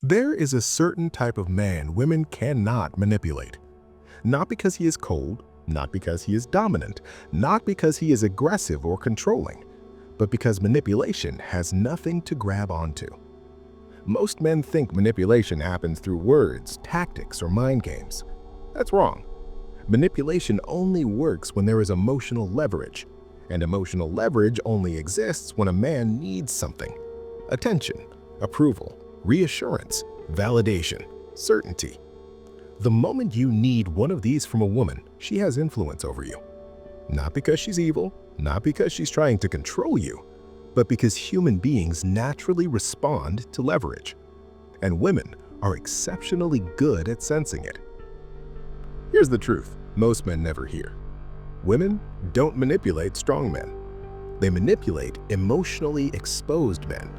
There is a certain type of man women cannot manipulate. Not because he is cold, not because he is dominant, not because he is aggressive or controlling, but because manipulation has nothing to grab onto. Most men think manipulation happens through words, tactics, or mind games. That's wrong. Manipulation only works when there is emotional leverage, and emotional leverage only exists when a man needs something: attention, approval, reassurance, validation, certainty. The moment you need one of these from a woman, she has influence over you. Not because she's evil, not because she's trying to control you, but because human beings naturally respond to leverage. And women are exceptionally good at sensing it. Here's the truth most men never hear. Women don't manipulate strong men. They manipulate emotionally exposed men.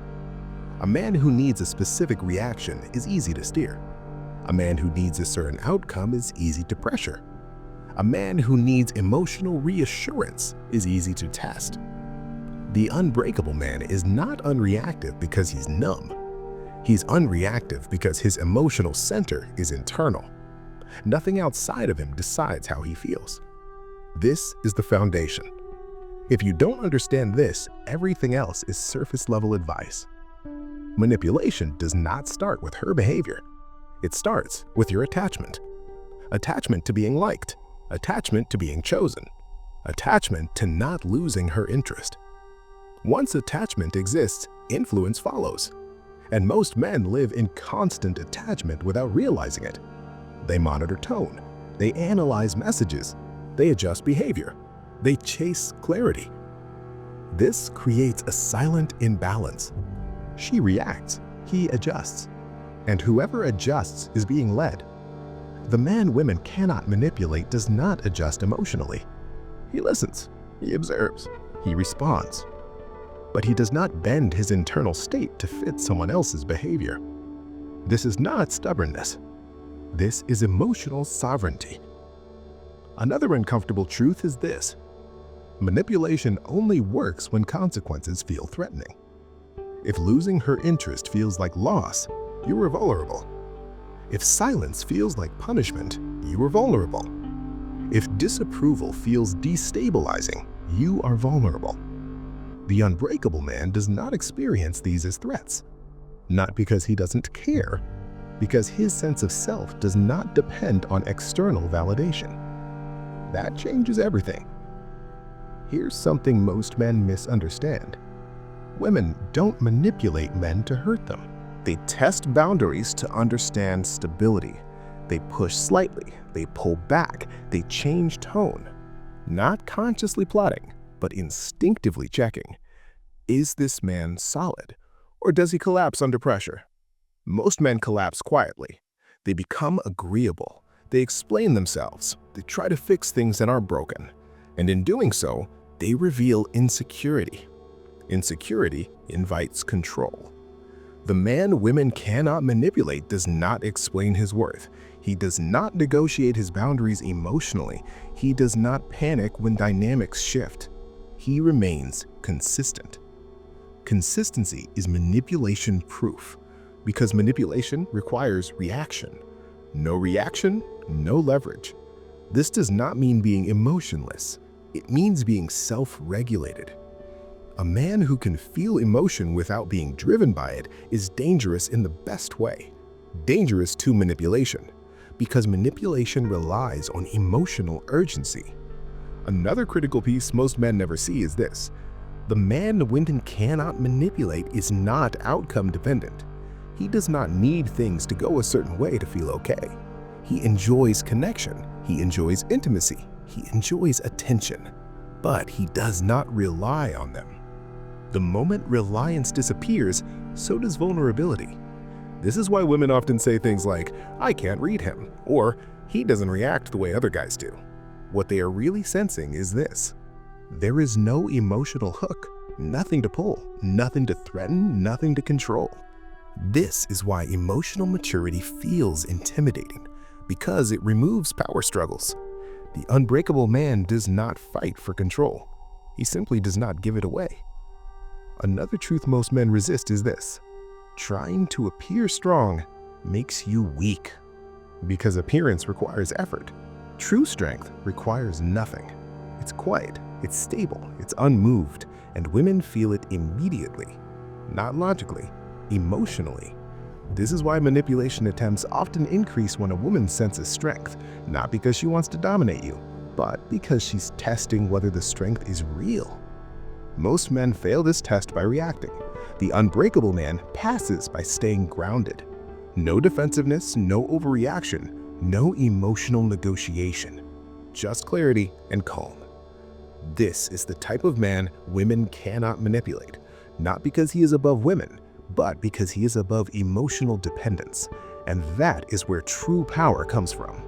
A man who needs a specific reaction is easy to steer. A man who needs a certain outcome is easy to pressure. A man who needs emotional reassurance is easy to test. The unbreakable man is not unreactive because he's numb. He's unreactive because his emotional center is internal. Nothing outside of him decides how he feels. This is the foundation. If you don't understand this, everything else is surface-level advice. Manipulation does not start with her behavior. It starts with your attachment. Attachment to being liked. Attachment to being chosen. Attachment to not losing her interest. Once attachment exists, influence follows. And most men live in constant attachment without realizing it. They monitor tone. They analyze messages. They adjust behavior. They chase clarity. This creates a silent imbalance. She reacts, he adjusts. And whoever adjusts is being led. The man women cannot manipulate does not adjust emotionally. He listens, he observes, he responds. But he does not bend his internal state to fit someone else's behavior. This is not stubbornness. This is emotional sovereignty. Another uncomfortable truth is this: manipulation only works when consequences feel threatening. If losing her interest feels like loss, you are vulnerable. If silence feels like punishment, you are vulnerable. If disapproval feels destabilizing, you are vulnerable. The unbreakable man does not experience these as threats. Not because he doesn't care, because his sense of self does not depend on external validation. That changes everything. Here's something most men misunderstand. Women don't manipulate men to hurt them. They test boundaries to understand stability. They push slightly, they pull back, they change tone. Not consciously plotting, but instinctively checking. Is this man solid, or does he collapse under pressure? Most men collapse quietly. They become agreeable. They explain themselves. They try to fix things that are broken. And in doing so, they reveal insecurity. Insecurity invites control. The man women cannot manipulate does not explain his worth. He does not negotiate his boundaries emotionally. He does not panic when dynamics shift. He remains consistent. Consistency is manipulation proof, because manipulation requires reaction. No reaction, no leverage. This does not mean being emotionless. It means being self-regulated. A man who can feel emotion without being driven by it is dangerous in the best way. Dangerous to manipulation, because manipulation relies on emotional urgency. Another critical piece most men never see is this: the man women cannot manipulate is not outcome dependent. He does not need things to go a certain way to feel okay. He enjoys connection, he enjoys intimacy, he enjoys attention, but he does not rely on them. The moment reliance disappears, so does vulnerability. This is why women often say things like, "I can't read him," or "he doesn't react the way other guys do." What they are really sensing is this: there is no emotional hook, nothing to pull, nothing to threaten, nothing to control. This is why emotional maturity feels intimidating, because it removes power struggles. The unbreakable man does not fight for control. He simply does not give it away. Another truth most men resist is this: trying to appear strong makes you weak. Because appearance requires effort, true strength requires nothing. It's quiet, it's stable, it's unmoved, and women feel it immediately. Not logically, emotionally. This is why manipulation attempts often increase when a woman senses strength, not because she wants to dominate you, but because she's testing whether the strength is real. Most men fail this test by reacting. The unbreakable man passes by staying grounded. No defensiveness, no overreaction, no emotional negotiation. Just clarity and calm. This is the type of man women cannot manipulate, not because he is above women, but because he is above emotional dependence, and that is where true power comes from.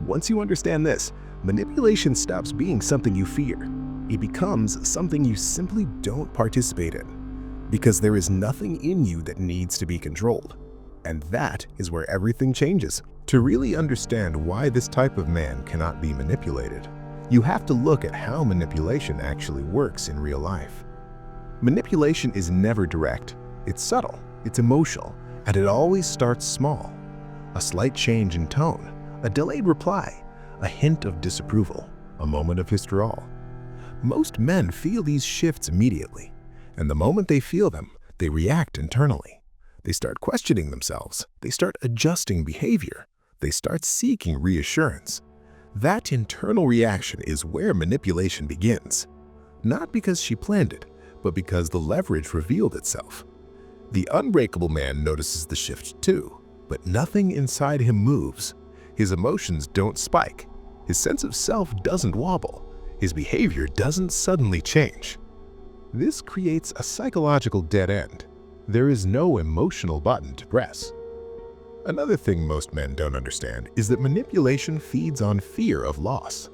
Once you understand this, manipulation stops being something you fear. It becomes something you simply don't participate in, because there is nothing in you that needs to be controlled. And that is where everything changes. To really understand why this type of man cannot be manipulated, you have to look at how manipulation actually works in real life. Manipulation is never direct. It's subtle, it's emotional, and it always starts small. A slight change in tone, a delayed reply, a hint of disapproval, a moment of withdrawal. Most men feel these shifts immediately, and the moment they feel them, they react internally. They start questioning themselves, they start adjusting behavior, they start seeking reassurance. That internal reaction is where manipulation begins. Not because she planned it, but because the leverage revealed itself. The unbreakable man notices the shift too, but nothing inside him moves. His emotions don't spike. His sense of self doesn't wobble. His behavior doesn't suddenly change. This creates a psychological dead end. There is no emotional button to press. Another thing most men don't understand is that manipulation feeds on fear of loss.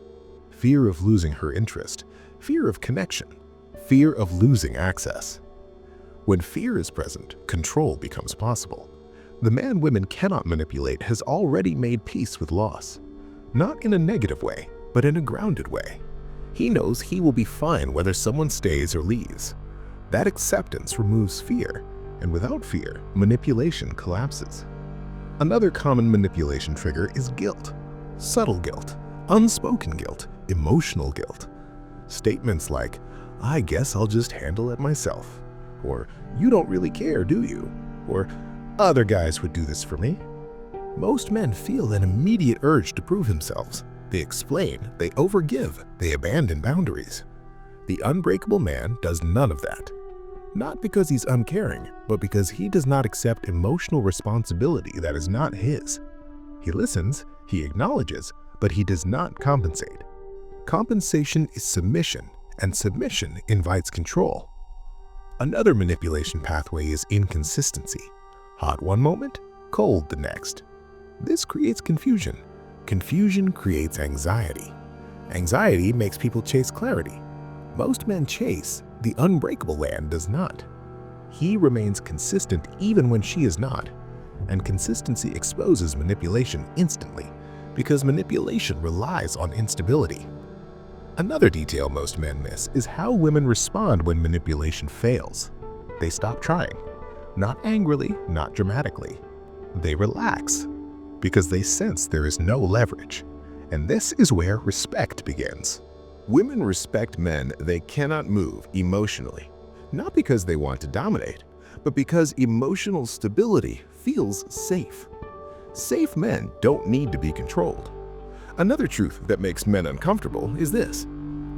Fear of losing her interest, fear of connection, fear of losing access. When fear is present, control becomes possible. The man women cannot manipulate has already made peace with loss. Not in a negative way, but in a grounded way. He knows he will be fine whether someone stays or leaves. That acceptance removes fear, and without fear, manipulation collapses. Another common manipulation trigger is guilt. Subtle guilt, unspoken guilt, emotional guilt. Statements like, "I guess I'll just handle it myself," or "You don't really care, do you?" or "Other guys would do this for me." Most men feel an immediate urge to prove themselves. They explain, they overgive, they abandon boundaries. The unbreakable man does none of that. Not because he's uncaring, but because he does not accept emotional responsibility that is not his. He listens, he acknowledges, but he does not compensate. Compensation is submission, and submission invites control. Another manipulation pathway is inconsistency. Hot one moment, cold the next. This creates confusion. Confusion creates anxiety. Anxiety makes people chase clarity. Most men chase, the unbreakable man does not. He remains consistent even when she is not. And consistency exposes manipulation instantly, because manipulation relies on instability. Another detail most men miss is how women respond when manipulation fails. They stop trying. Not angrily, not dramatically. They relax, because they sense there is no leverage. And this is where respect begins. Women respect men they cannot move emotionally, not because they want to dominate, but because emotional stability feels safe. Safe men don't need to be controlled. Another truth that makes men uncomfortable is this: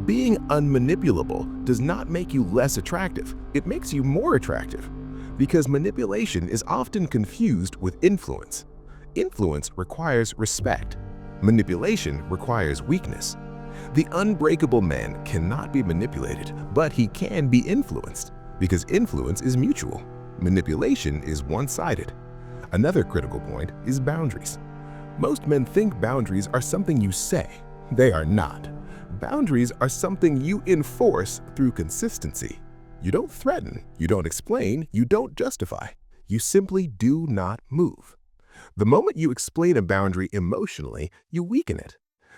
being unmanipulable does not make you less attractive, it makes you more attractive, because manipulation is often confused with influence. Influence requires respect. Manipulation requires weakness. The unbreakable man cannot be manipulated, but he can be influenced, because influence is mutual. Manipulation is one-sided. Another critical point is boundaries. Most men think boundaries are something you say. They are not. Boundaries are something you enforce through consistency. You don't threaten, you don't explain, you don't justify. You simply do not move. The moment you explain a boundary emotionally, you weaken it.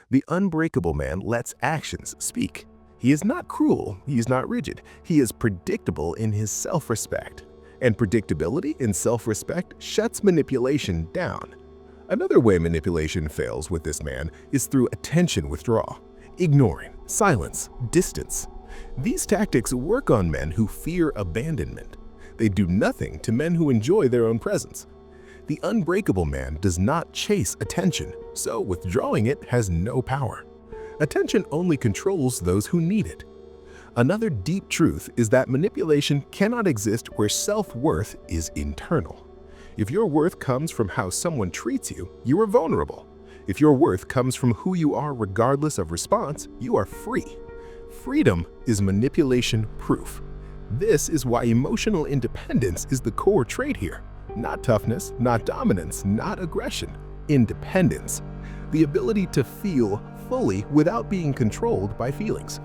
The unbreakable man lets actions speak. He is not cruel, he is not rigid, he is predictable in his self-respect. And predictability and self-respect shuts manipulation down. Another way manipulation fails with this man is through attention withdrawal, ignoring, silence, distance. These tactics work on men who fear abandonment. They do nothing to men who enjoy their own presence. The unbreakable man does not chase attention, so withdrawing it has no power. Attention only controls those who need it. Another deep truth is that manipulation cannot exist where self-worth is internal. If your worth comes from how someone treats you, you are vulnerable. If your worth comes from who you are regardless of response, you are free. Freedom is manipulation proof. This is why emotional independence is the core trait here. Not toughness, not dominance, not aggression. Independence. The ability to feel fully without being controlled by feelings.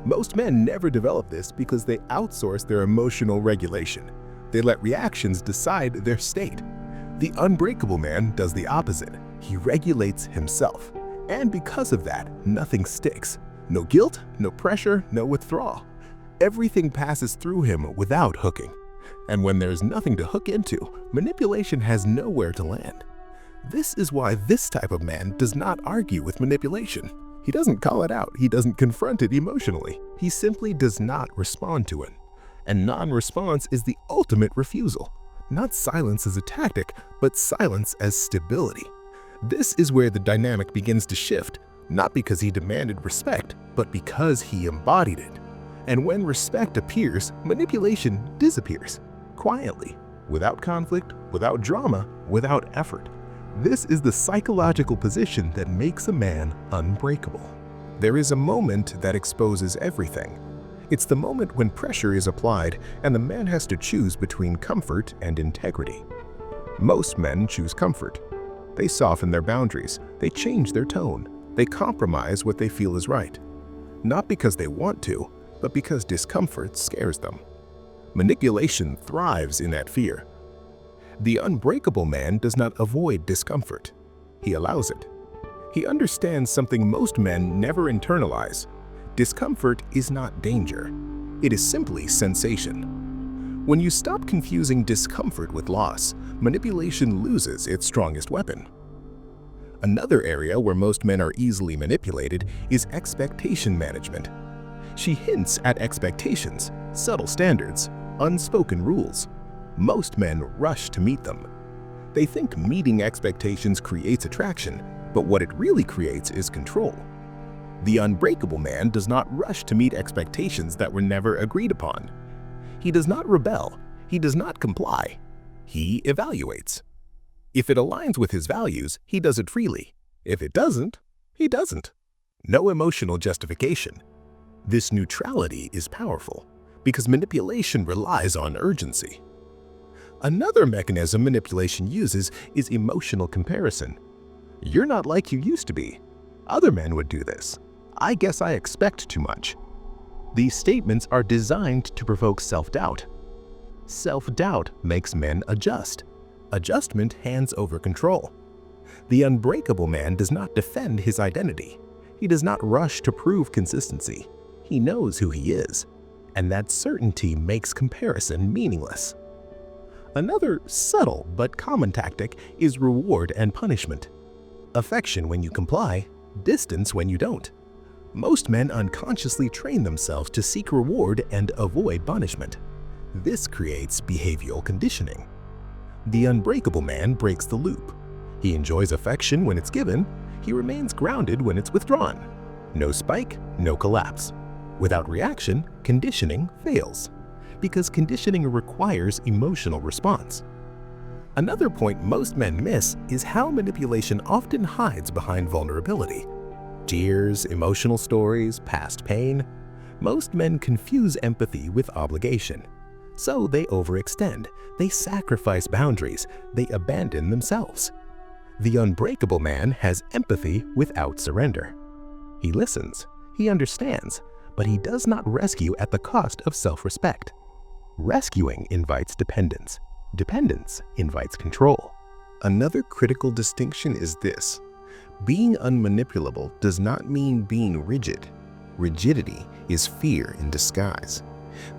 Most men never develop this because they outsource their emotional regulation. They let reactions decide their state. The unbreakable man does the opposite. He regulates himself. And because of that, nothing sticks. No guilt, no pressure, no withdrawal. Everything passes through him without hooking. And when there's nothing to hook into, manipulation has nowhere to land. This is why this type of man does not argue with manipulation. He doesn't call it out, he doesn't confront it emotionally. He simply does not respond to it. And non-response is the ultimate refusal. Not silence as a tactic, but silence as stability. This is where the dynamic begins to shift, not because he demanded respect, but because he embodied it. And when respect appears, manipulation disappears. Quietly, without conflict, without drama, without effort. This is the psychological position that makes a man unbreakable. There is a moment that exposes everything. It's the moment when pressure is applied and the man has to choose between comfort and integrity. Most men choose comfort. They soften their boundaries, they change their tone, they compromise what they feel is right. Not because they want to, but because discomfort scares them. Manipulation thrives in that fear. The unbreakable man does not avoid discomfort. He allows it. He understands something most men never internalize. Discomfort is not danger. It is simply sensation. When you stop confusing discomfort with loss, manipulation loses its strongest weapon. Another area where most men are easily manipulated is expectation management. She hints at expectations, subtle standards, unspoken rules. Most men rush to meet them. They think meeting expectations creates attraction, but what it really creates is control. The unbreakable man does not rush to meet expectations that were never agreed upon. He does not rebel. He does not comply. He evaluates. If it aligns with his values, he does it freely. If it doesn't, he doesn't. No emotional justification. This neutrality is powerful because manipulation relies on urgency. Another mechanism manipulation uses is emotional comparison. You're not like you used to be. Other men would do this. I guess I expect too much. These statements are designed to provoke self-doubt. Self-doubt makes men adjust. Adjustment hands over control. The unbreakable man does not defend his identity. He does not rush to prove consistency. He knows who he is, and that certainty makes comparison meaningless. Another subtle but common tactic is reward and punishment. Affection when you comply, distance when you don't. Most men unconsciously train themselves to seek reward and avoid punishment. This creates behavioral conditioning. The unbreakable man breaks the loop. He enjoys affection when it's given. He remains grounded when it's withdrawn. No spike, no collapse. Without reaction, conditioning fails, because conditioning requires emotional response. Another point most men miss is how manipulation often hides behind vulnerability. Tears, emotional stories, past pain. Most men confuse empathy with obligation. So they overextend, they sacrifice boundaries, they abandon themselves. The unbreakable man has empathy without surrender. He listens, he understands, but he does not rescue at the cost of self-respect. Rescuing invites dependence. Dependence invites control. Another critical distinction is this. Being unmanipulable does not mean being rigid. Rigidity is fear in disguise.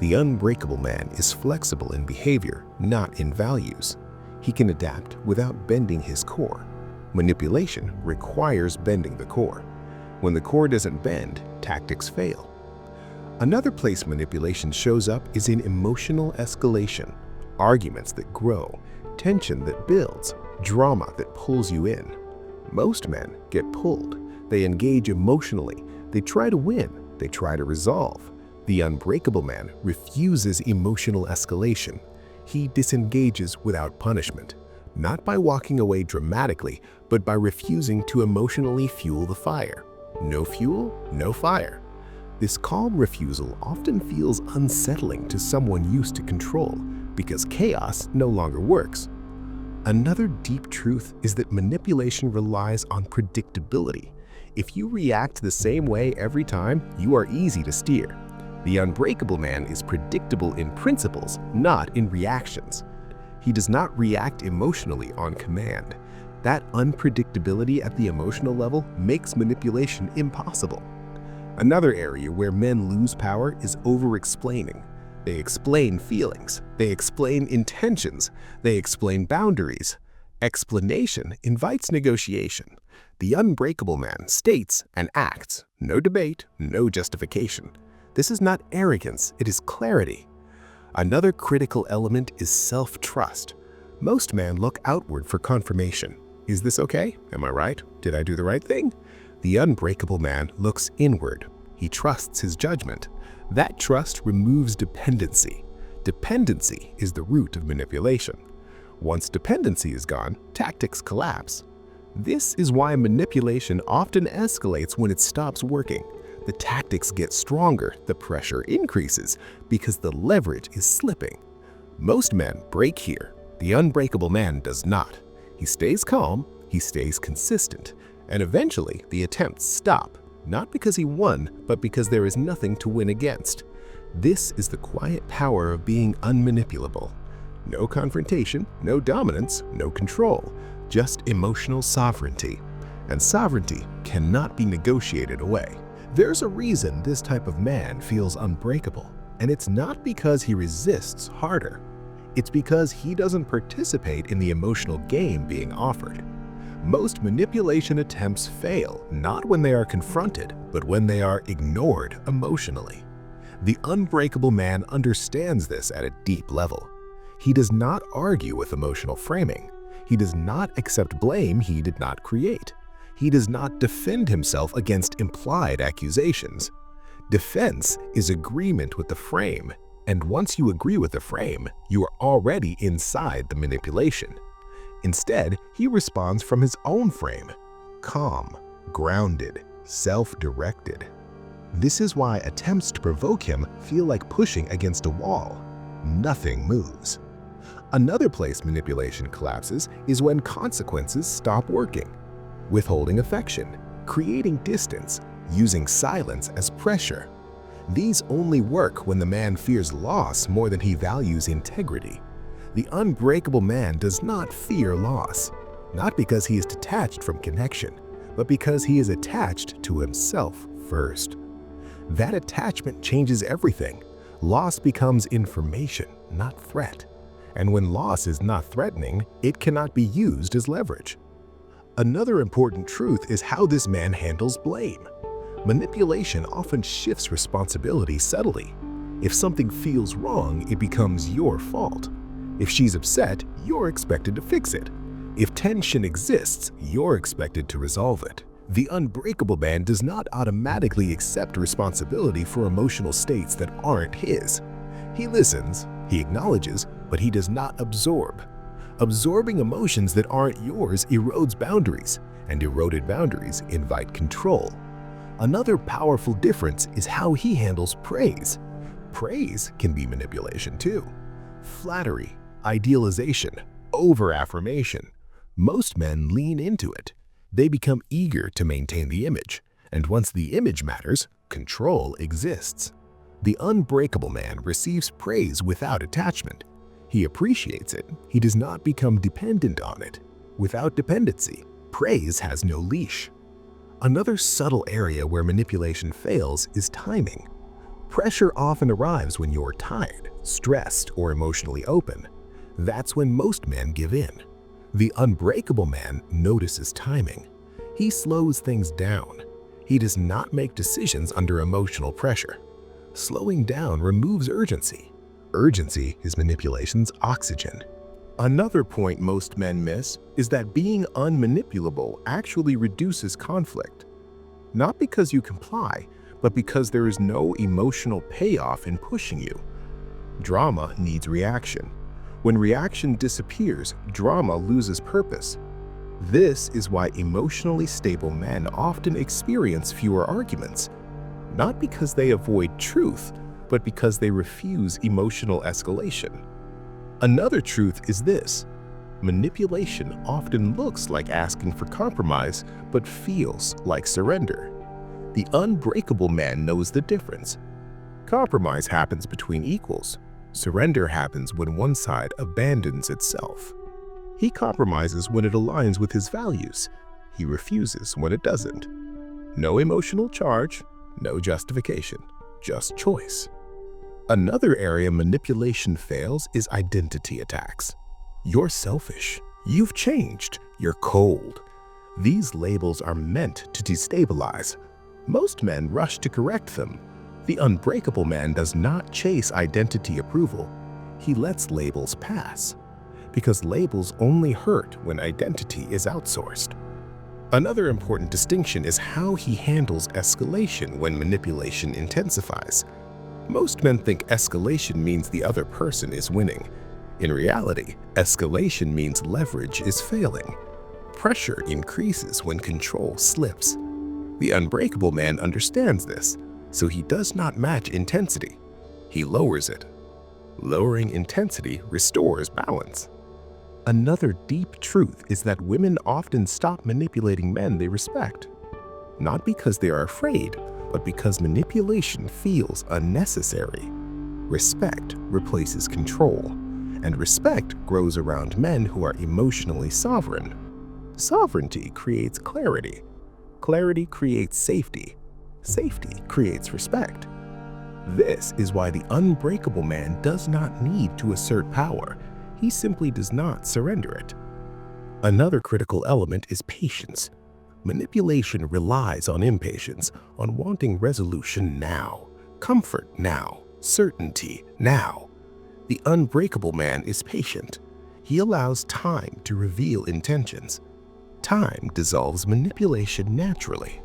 The unbreakable man is flexible in behavior, not in values. He can adapt without bending his core. Manipulation requires bending the core. When the core doesn't bend, tactics fail. Another place manipulation shows up is in emotional escalation, arguments that grow, tension that builds, drama that pulls you in. Most men get pulled. They engage emotionally. They try to win. They try to resolve. The unbreakable man refuses emotional escalation. He disengages without punishment, not by walking away dramatically, but by refusing to emotionally fuel the fire. No fuel, no fire. This calm refusal often feels unsettling to someone used to control because chaos no longer works. Another deep truth is that manipulation relies on predictability. If you react the same way every time, you are easy to steer. The unbreakable man is predictable in principles, not in reactions. He does not react emotionally on command. That unpredictability at the emotional level makes manipulation impossible. Another area where men lose power is over-explaining. They explain feelings. They explain intentions. They explain boundaries. Explanation invites negotiation. The unbreakable man states and acts. No debate, no justification. This is not arrogance, it is clarity. Another critical element is self-trust. Most men look outward for confirmation. Is this okay? Am I right? Did I do the right thing? The unbreakable man looks inward. He trusts his judgment. That trust removes dependency. Dependency is the root of manipulation. Once dependency is gone, tactics collapse. This is why manipulation often escalates when it stops working. The tactics get stronger, the pressure increases, because the leverage is slipping. Most men break here. The unbreakable man does not. He stays calm, he stays consistent, and eventually the attempts stop, not because he won, but because there is nothing to win against. This is the quiet power of being unmanipulable. No confrontation, no dominance, no control, just emotional sovereignty. And sovereignty cannot be negotiated away. There's a reason this type of man feels unbreakable, and it's not because he resists harder. It's because he doesn't participate in the emotional game being offered. Most manipulation attempts fail not when they are confronted, but when they are ignored emotionally. The unbreakable man understands this at a deep level. He does not argue with emotional framing. He does not accept blame he did not create. He does not defend himself against implied accusations. Defense is agreement with the frame, and once you agree with the frame, you are already inside the manipulation. Instead, he responds from his own frame, calm, grounded, self-directed. This is why attempts to provoke him feel like pushing against a wall. Nothing moves. Another place manipulation collapses is when consequences stop working. Withholding affection, creating distance, using silence as pressure. These only work when the man fears loss more than he values integrity. The unbreakable man does not fear loss, not because he is detached from connection, but because he is attached to himself first. That attachment changes everything. Loss becomes information, not threat. And when loss is not threatening, it cannot be used as leverage. Another important truth is how this man handles blame. Manipulation often shifts responsibility subtly. If something feels wrong, it becomes your fault. If she's upset, you're expected to fix it. If tension exists, you're expected to resolve it. The unbreakable man does not automatically accept responsibility for emotional states that aren't his. He listens, he acknowledges, but he does not absorb. Absorbing emotions that aren't yours erodes boundaries, and eroded boundaries invite control. Another powerful difference is how he handles praise. Praise can be manipulation too. Flattery, idealization, over-affirmation. Most men lean into it. They become eager to maintain the image, and once the image matters, control exists. The unbreakable man receives praise without attachment. He appreciates it. He does not become dependent on it. Without dependency, praise has no leash. Another subtle area where manipulation fails is timing. Pressure often arrives when you're tired, stressed, or emotionally open. That's when most men give in. The unbreakable man notices timing. He slows things down. He does not make decisions under emotional pressure. Slowing down removes urgency. Urgency is manipulation's oxygen. Another point most men miss is that being unmanipulable actually reduces conflict. Not because you comply, but because there is no emotional payoff in pushing you. Drama needs reaction. When reaction disappears, drama loses purpose. This is why emotionally stable men often experience fewer arguments, not because they avoid truth, but because they refuse emotional escalation. Another truth is this: manipulation often looks like asking for compromise, but feels like surrender. The unbreakable man knows the difference. Compromise happens between equals. Surrender happens when one side abandons itself. He compromises when it aligns with his values. He refuses when it doesn't. No emotional charge, no justification, just choice. Another area manipulation fails is identity attacks. You're selfish. You've changed. You're cold. These labels are meant to destabilize. Most men rush to correct them. The unbreakable man does not chase identity approval. He lets labels pass, because labels only hurt when identity is outsourced. Another important distinction is how he handles escalation when manipulation intensifies. Most men think escalation means the other person is winning. In reality, escalation means leverage is failing. Pressure increases when control slips. The unbreakable man understands this, so he does not match intensity. He lowers it. Lowering intensity restores balance. Another deep truth is that women often stop manipulating men they respect. Not because they are afraid, but because manipulation feels unnecessary. Respect replaces control, and respect grows around men who are emotionally sovereign. Sovereignty creates clarity. Clarity creates safety. Safety creates respect. This is why the unbreakable man does not need to assert power. He simply does not surrender it. Another critical element is patience. Manipulation relies on impatience, on wanting resolution now, comfort now, certainty now. The unbreakable man is patient. He allows time to reveal intentions. Time dissolves manipulation naturally.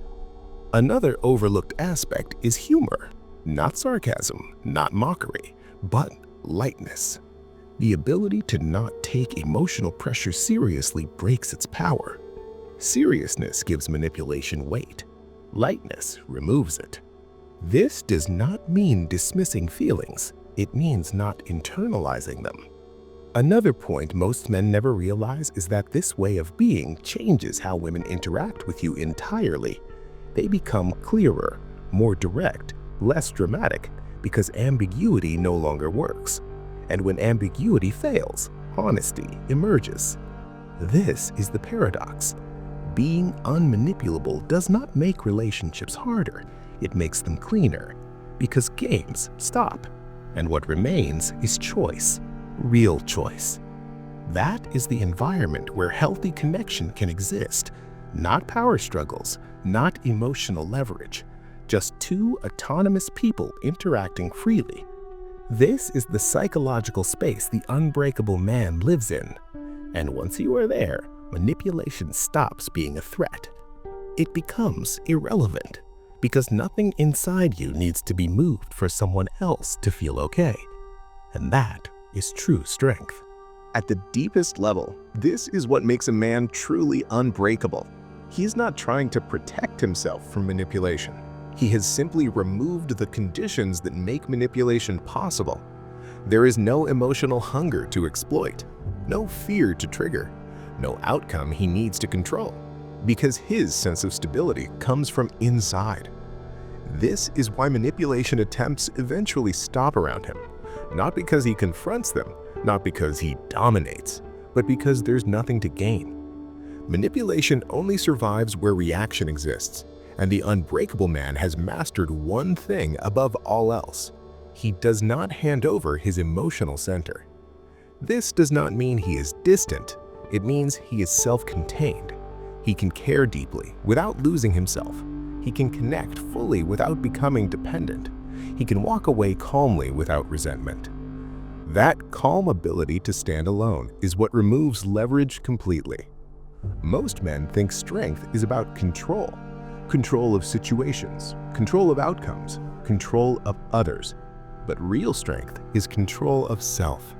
Another overlooked aspect is humor. Not sarcasm, not mockery, but lightness. The ability to not take emotional pressure seriously breaks its power. Seriousness gives manipulation weight. Lightness removes it. This does not mean dismissing feelings. It means not internalizing them. Another point most men never realize is that this way of being changes how women interact with you entirely. They become clearer, more direct, less dramatic, because ambiguity no longer works. And when ambiguity fails, honesty emerges. This is the paradox. Being unmanipulable does not make relationships harder. It makes them cleaner, because games stop, and what remains is choice, real choice. That is the environment where healthy connection can exist, not power struggles, not emotional leverage, just two autonomous people interacting freely. This is the psychological space the unbreakable man lives in. And once you are there, manipulation stops being a threat. It becomes irrelevant, because nothing inside you needs to be moved for someone else to feel okay. And that is true strength. At the deepest level, this is what makes a man truly unbreakable. He is not trying to protect himself from manipulation. He has simply removed the conditions that make manipulation possible. There is no emotional hunger to exploit, no fear to trigger, no outcome he needs to control, because his sense of stability comes from inside. This is why manipulation attempts eventually stop around him, not because he confronts them, not because he dominates, but because there's nothing to gain. Manipulation only survives where reaction exists, And the unbreakable man has mastered one thing above all else. He does not hand over his emotional center. This does not mean he is distant. It means he is self-contained. He can care deeply without losing himself. He can connect fully without becoming dependent. He can walk away calmly without resentment. That calm ability to stand alone is what removes leverage completely. Most men think strength is about control. Control of situations, control of outcomes, control of others. But real strength is control of self.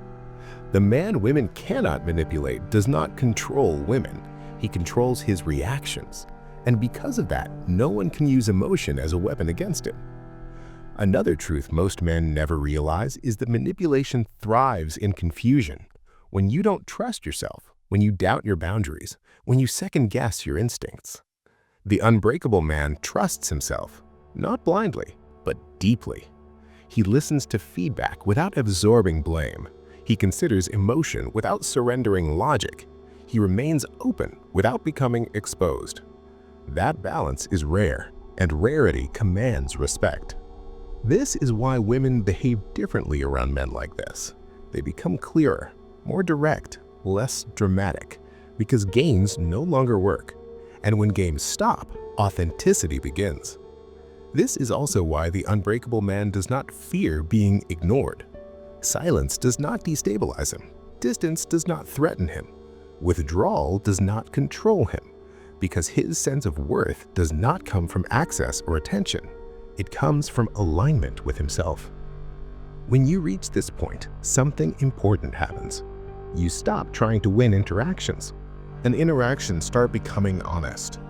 The man women cannot manipulate does not control women. He controls his reactions. And because of that, no one can use emotion as a weapon against him. Another truth most men never realize is that manipulation thrives in confusion. When you don't trust yourself, when you doubt your boundaries, when you second-guess your instincts. The unbreakable man trusts himself, not blindly, but deeply. He listens to feedback without absorbing blame. He considers emotion without surrendering logic. He remains open without becoming exposed. That balance is rare, and rarity commands respect. This is why women behave differently around men like this. They become clearer, more direct, less dramatic, because games no longer work. And when games stop, authenticity begins. This is also why the unbreakable man does not fear being ignored. Silence does not destabilize him. Distance does not threaten him. Withdrawal does not control him, because his sense of worth does not come from access or attention. It comes from alignment with himself. When you reach this point, something important happens. You stop trying to win interactions, and interactions start becoming honest.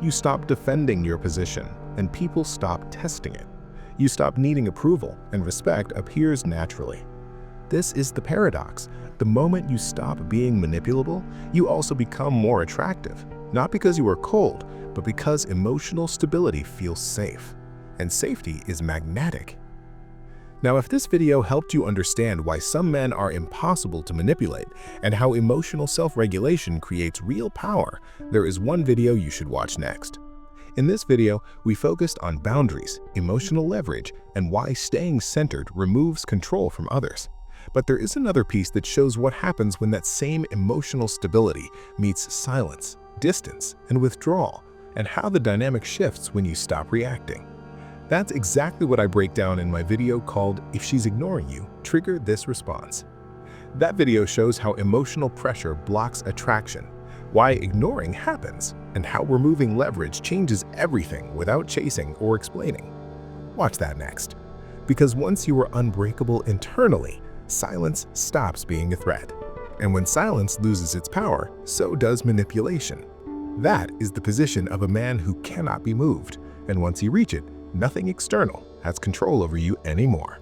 You stop defending your position, and people stop testing it. You stop needing approval, and respect appears naturally. This is the paradox. The moment you stop being manipulable, you also become more attractive, not because you are cold, but because emotional stability feels safe. And safety is magnetic. Now, if this video helped you understand why some men are impossible to manipulate and how emotional self-regulation creates real power, there is one video you should watch next. In this video, we focused on boundaries, emotional leverage, and why staying centered removes control from others. But there is another piece that shows what happens when that same emotional stability meets silence, distance, and withdrawal, and how the dynamic shifts when you stop reacting. That's exactly what I break down in my video called "If She's Ignoring You, Trigger This Response." That video shows how emotional pressure blocks attraction, why ignoring happens, and how removing leverage changes everything without chasing or explaining. Watch that next. Because once you are unbreakable internally, silence stops being a threat. And when silence loses its power, so does manipulation. That is the position of a man who cannot be moved, and once you reach it, nothing external has control over you anymore.